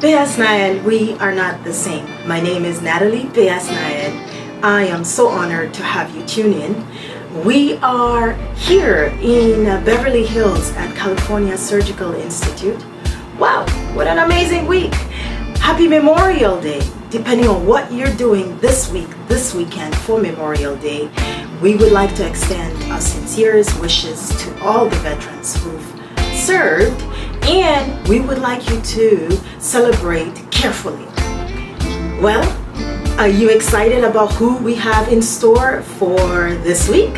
Beasnael, we are not the same. My name is Nathalie Beasnael. I am so honored to have you tune in. We are here in Beverly Hills at California Surgical Institute. Wow, what an amazing week. Happy Memorial Day. Depending on what you're doing this week, this weekend for Memorial Day, we would like to extend our sincerest wishes to all the veterans who've served, and we would like you to celebrate carefully. Well, are you excited about who we have in store for this week?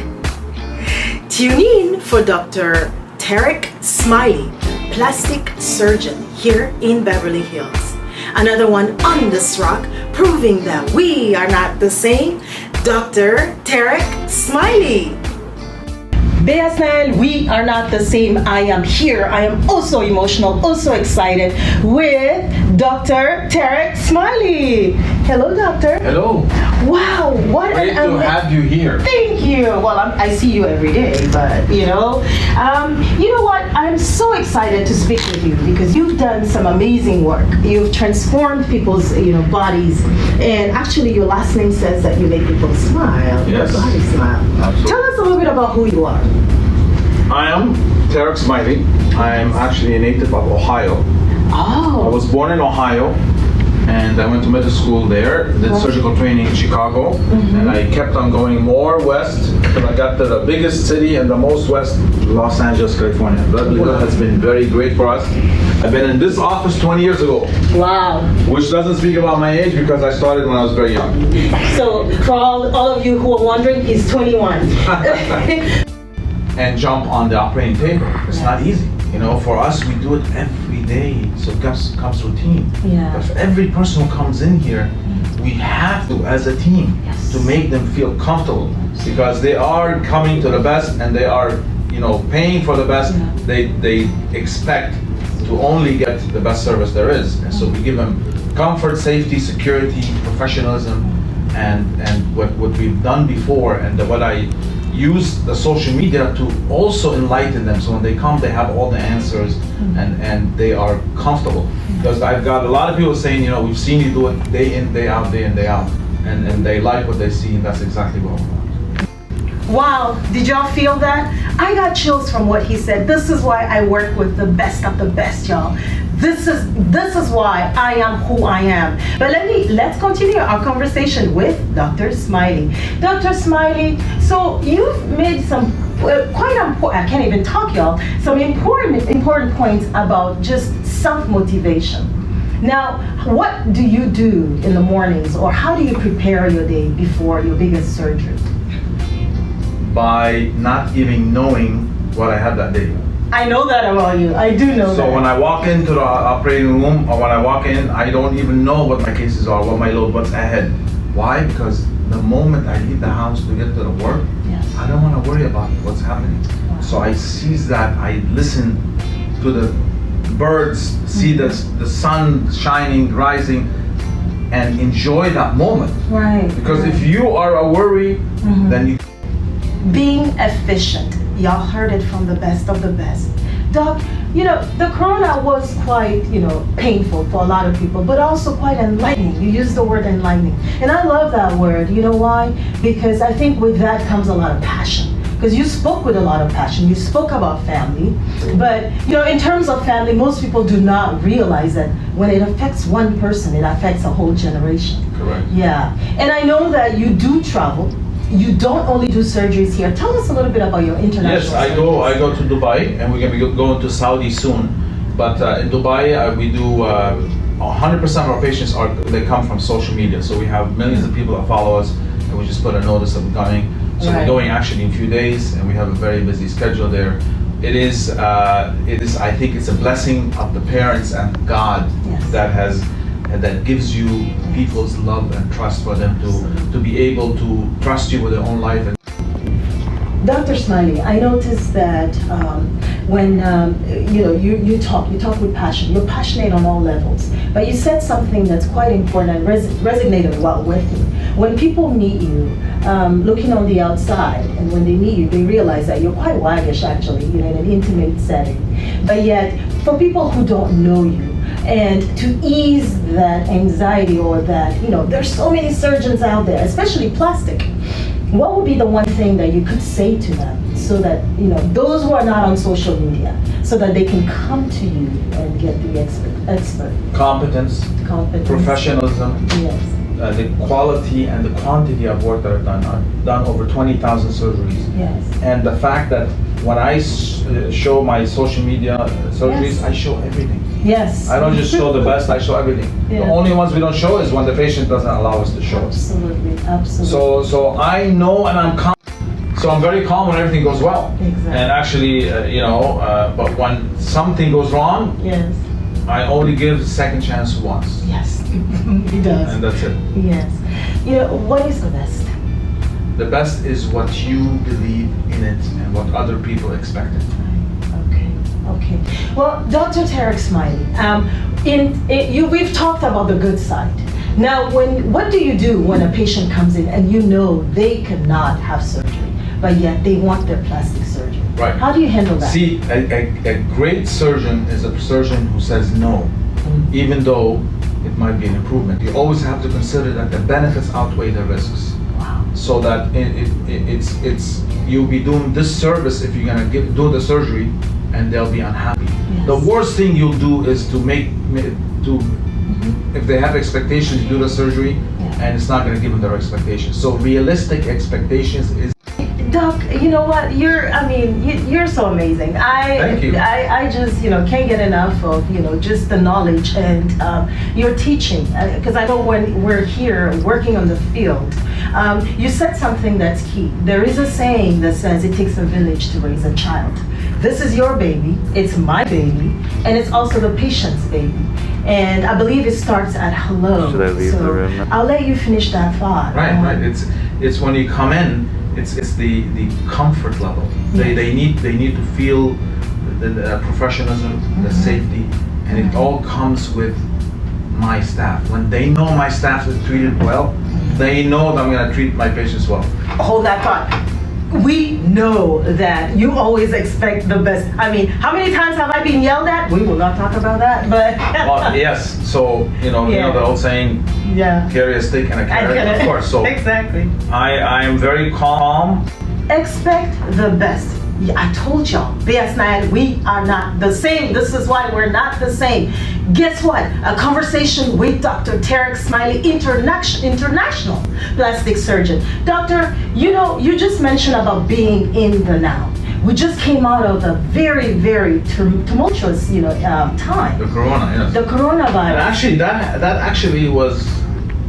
Tune in for Dr. Tarek Smiley, plastic surgeon here in Beverly Hills. Another one on this rock, proving that we are not the same, Dr. Tarek Smiley. Beasnael, we are not the same. I am here. I am also emotional, also excited with Dr. Tarek Smiley. Hello, doctor. Hello. Wow, what Great to have you here. Thank you. Well, I see you every day, but you know what? I'm so excited to speak with you because you've done some amazing work. You've transformed people's bodies, and actually, your last name says that you make people smile. Yes. Your body smile. Absolutely. Tell us a little bit about who you are. I am Tarek Smiley. I am actually a native of Ohio. I Oh. was born in Ohio, and I went to medical school there, did Right. surgical training in Chicago, and I kept on going more west until I got to the biggest city and the most west, Los Angeles, California. Beverly Hills has been very great for us. I've been in this office 20 years ago, Wow. which doesn't speak about my age because I started when I was very young. So for all of you who are wondering, he's 21. And jump on the operating table. It's not easy. For us, we do it every day, so it comes routine. Yeah. But for every person who comes in here, we have to, as a team, Yes. to make them feel comfortable because they are coming to the best and they are, paying for the best. Yeah. They expect to only get the best service there is, and so we give them comfort, safety, security, professionalism, and what we've done before, and what I use the social media to also enlighten them, so when they come they have all the answers and they are comfortable. Because I've got a lot of people saying, we've seen you do it day in, day out, and they like what they see, and that's exactly what we want. Wow, did y'all feel that? I got chills from what he said. This is why I work with the best of the best, y'all. This is why I am who I am. But let's continue our conversation with Dr. Smiley. Dr. Smiley, so you've made some quite important, I can't even talk, y'all, some important points about just self-motivation. Now, what do you do in the mornings, or how do you prepare your day before your biggest surgery? By not even knowing what I had that day. I know that about you. I do know that. So when I walk into the operating room, or when I walk in, I don't even know what my cases are, what my load, what's ahead. Why? Because the moment I leave the house to get to the work, Yes. I don't want to worry about what's happening. Wow. So I seize that, I listen to the birds, see the sun shining, rising, and enjoy that moment. Right. Because if you are a worry, then you Being efficient. Y'all heard it from the best of the best. Doc, the corona was quite, painful for a lot of people, but also quite enlightening. You used the word enlightening. And I love that word. You know why? Because I think with that comes a lot of passion. Because you spoke with a lot of passion. You spoke about family. But, in terms of family, most people do not realize that when it affects one person, it affects a whole generation. correct. Yeah. And I know that you do travel. You don't only do surgeries here. Tell us a little bit about your international. Yes, I go to Dubai, and we're gonna be going to Saudi soon. But in Dubai, we do 100% of our patients they come from social media. So we have millions of people that follow us, and we just put a notice that we're coming. So Right. we're going actually in a few days, and we have a very busy schedule there. It is. I think it's a blessing of the parents and God Yes. that gives you people's love and trust for them to be able to trust you with their own life. Dr. Smiley, I noticed that when you talk with passion. You're passionate on all levels. But you said something that's quite important and resonated well with me. When people meet you, looking on the outside, and when they meet you, they realize that you're quite waggish, actually, in an intimate setting. But yet, for people who don't know you, And to ease that anxiety or that, there's so many surgeons out there, especially plastic. What would be the one thing that you could say to them so that, those who are not on social media, so that they can come to you and get the expert? Competence, professionalism, yes. The quality and the quantity of work that I've done. I've done over 20,000 surgeries. Yes. And the fact that when I show my social media surgeries, yes. I show everything. Yes. I don't just show the best, I show everything. Yeah. The only ones we don't show is when the patient doesn't allow us to show. Absolutely, absolutely. So I know and I'm calm. So I'm very calm when everything goes well. Exactly. And actually, but when something goes wrong, yes. I only give second chance once. Yes, he does. And that's it. Yes. What is the best? The best is what you believe in it and what other people expect it. Okay. Well, Dr. Tarek Smiley, we've talked about the good side. Now, what do you do when a patient comes in and they cannot have surgery, but yet they want their plastic surgery? Right. How do you handle that? See, a great surgeon is a surgeon who says no, even though it might be an improvement. You always have to consider that the benefits outweigh the risks. Wow. So that you'll be doing disservice if you're gonna do the surgery and they'll be unhappy. Yes. The worst thing you'll do is if they have expectations, you do the surgery and it's not gonna give them their expectations. So realistic expectations is. Doc, you know what? You're so amazing. Thank you. I just, can't get enough of, just the knowledge and your teaching. Because I know when we're here working on the field, you said something that's key. There is a saying that says it takes a village to raise a child. This is your baby, it's my baby, and it's also the patient's baby. And I believe it starts at hello. Should I leave the room now? I'll let you finish that thought. Right. It's when you come in, it's the comfort level. Yes. They need to feel the professionalism, the safety, and it all comes with my staff. When they know my staff is treated well, they know that I'm going to treat my patients well. Hold that thought. We know that you always expect the best. How many times have I been yelled at? We will not talk about that, but. Well, yes. So you know the old saying. Yeah. Carry a stick and a carrot. Of course. So exactly. I am very calm. Expect the best. Yeah, I told y'all, Beasnael, we are not the same. This is why we're not the same. Guess what? A conversation with Dr. Tarek Smiley, international plastic surgeon. Doctor, you just mentioned about being in the now. We just came out of a very, very tumultuous, time. The corona, yes. The coronavirus. And actually, that actually was.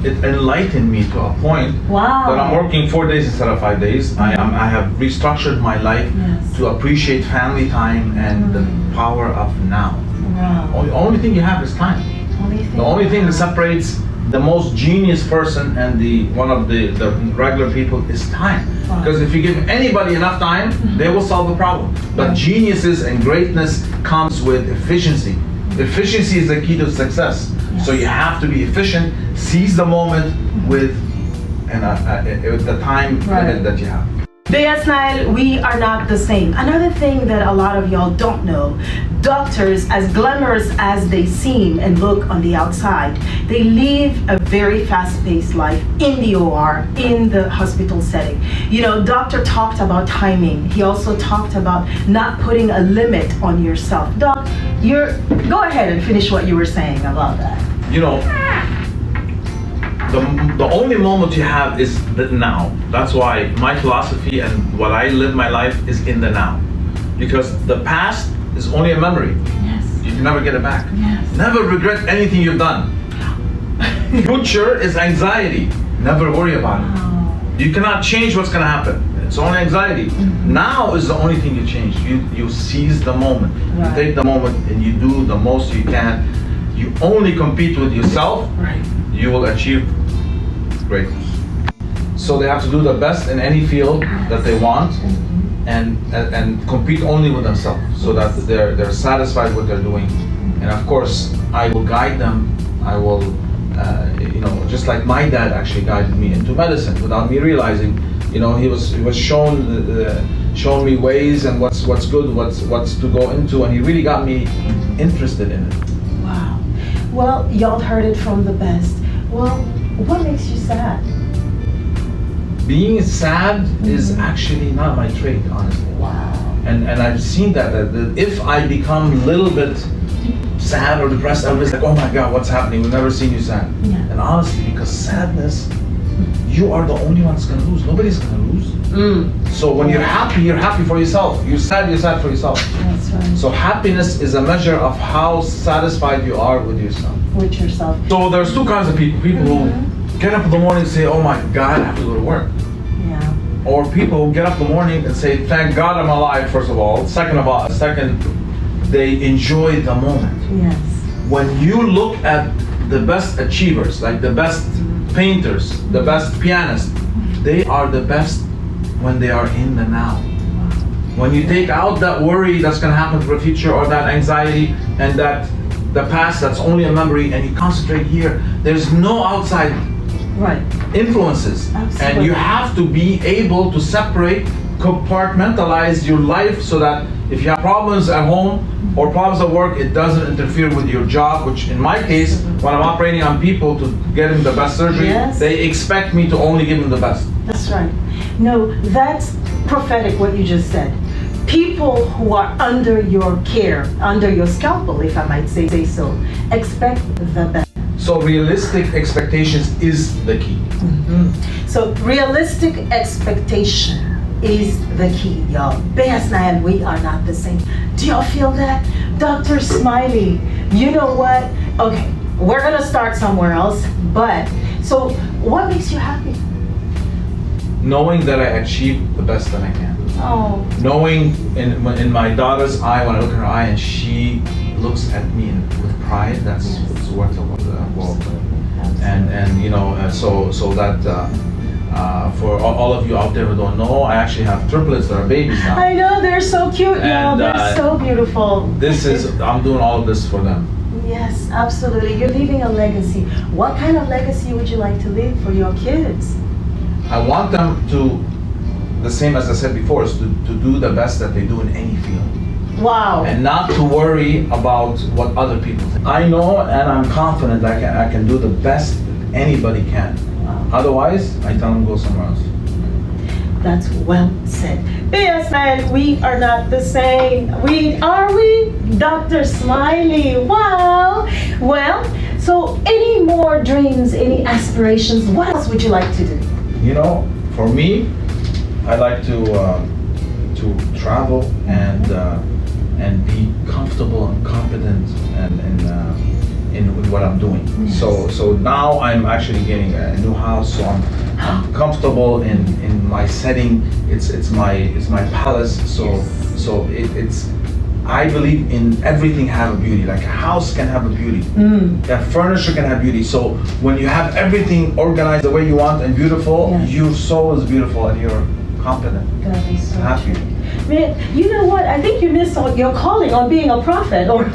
It enlightened me to a point that I'm working 4 days instead of 5 days. I have restructured my life to appreciate family time and the power of now. Wow. The only thing you have is time. The only thing that separates the most genius person and one of the regular people is time. Wow. Because if you give anybody enough time, they will solve the problem. But geniuses and greatness comes with efficiency. Efficiency is the key to success. So you have to be efficient, seize the moment with the time limit that you have. Beasnael, we are not the same. Another thing that a lot of y'all don't know, doctors, as glamorous as they seem and look on the outside, they live a very fast-paced life in the OR, in the hospital setting. Doctor talked about timing. He also talked about not putting a limit on yourself. Doc, go ahead and finish what you were saying about that. The only moment you have is the now. That's why my philosophy and what I live my life is in the now. Because the past is only a memory. Yes. You can never get it back. Yes. Never regret anything you've done. Future is anxiety. Never worry about it. Wow. You cannot change what's going to happen. It's only anxiety. Now is the only thing you change. You seize the moment. Right. You take the moment and you do the most you can. You only compete with yourself. Right. You will achieve greatness. So they have to do the best in any field that they want, and compete only with themselves, so that they're satisfied with what they're doing. And of course, I will guide them. I will, just like my dad actually guided me into medicine without me realizing. He was shown me ways and what's good, what's to go into, and he really got me interested in it. Wow. Well, y'all heard it from the best. Well, what makes you sad? Being sad is actually not my trait, honestly. Wow. And I've seen that if I become a little bit sad or depressed, everybody's like, oh my God, what's happening? We've never seen you sad. Yeah. And honestly, because sadness, you are the only one that's gonna lose. Nobody's gonna lose. So when you're happy for yourself. You're sad for yourself. That's right. So happiness is a measure of how satisfied you are with yourself. With yourself. So there's two kinds of people. People who get up in the morning and say, oh my God, I have to go to work. Yeah. Or people who get up in the morning and say, thank God I'm alive, first of all. Second, they enjoy the moment. Yes. When you look at the best achievers, like the best painters, the best pianists, they are the best when they are in the now. When you take out that worry that's going to happen for the future, or that anxiety and that the past that's only a memory, and you concentrate here, there's no outside influences. Absolutely. And you have to be able to separate, compartmentalize your life so that if you have problems at home or problems at work, it doesn't interfere with your job, which in my case, when I'm operating on people to get them the best surgery, they expect me to only give them the best. That's right. No, that's prophetic what you just said. People who are under your care, under your scalpel, if I might say so, expect the best. So realistic expectations is the key. So realistic expectation is the key, y'all. Beasnael and we are not the same. Do y'all feel that? Dr. Smiley, you know what? Okay, we're gonna start somewhere else, but so what makes you happy? Knowing that I achieved the best that I can. Oh. Knowing in my daughter's eye, when I look in her eye and she looks at me with pride, that's what's worth the world. And you know, so that for all of you out there who don't know, I actually have triplets that are babies now. I know, they're so cute, y'all. They're so beautiful. I'm doing all of this for them. Yes, absolutely. You're leaving a legacy. What kind of legacy would you like to leave for your kids? I want them to, the same as I said before, is to do the best that they do in any field. Wow. And not to worry about what other people think. I know and I'm confident I can do the best anybody can. Wow. Otherwise, I tell them go somewhere else. That's well said. Yes, man, we are not the same. Are we? Dr. Smiley, wow. Well, so any more dreams, any aspirations? What else would you like to do? You know, for me, I like to travel and be comfortable and confident in what I'm doing. Yes. So now I'm actually getting a new house, so I'm comfortable in my setting. It's my palace. So it's I believe in everything have a beauty. Like a house can have a beauty. A furniture can have beauty. So when you have everything organized the way you want and beautiful, your soul is beautiful and you're confident. That is so happy. True. Man, you know what? I think you missed your calling on being a prophet, or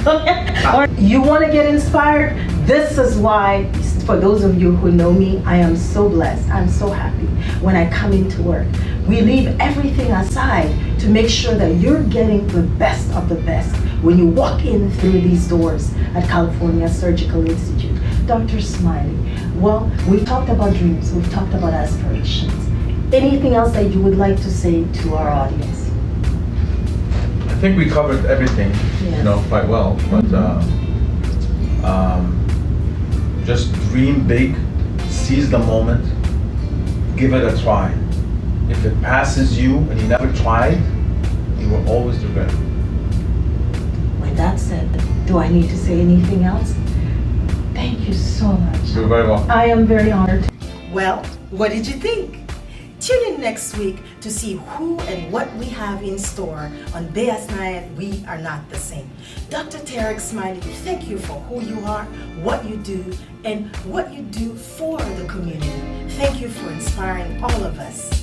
you want to get inspired. This is why, for those of you who know me, I am so blessed. I'm so happy when I come into work. We leave everything aside to make sure that you're getting the best of the best when you walk in through these doors at California Surgical Institute. Dr. Smiley, well, we've talked about dreams, we've talked about aspirations. Anything else that you would like to say to our audience? I think we covered everything, quite well. But just dream big, seize the moment, give it a try. If it passes you and you never tried, you will always regret it. With that said, do I need to say anything else? Thank you so much. You're very welcome. I am very honored. Well, what did you think? Tune in next week to see who and what we have in store on Beasnael and We Are Not the Same. Dr. Tarek Smiley, thank you for who you are, what you do, and what you do for the community. Thank you for inspiring all of us.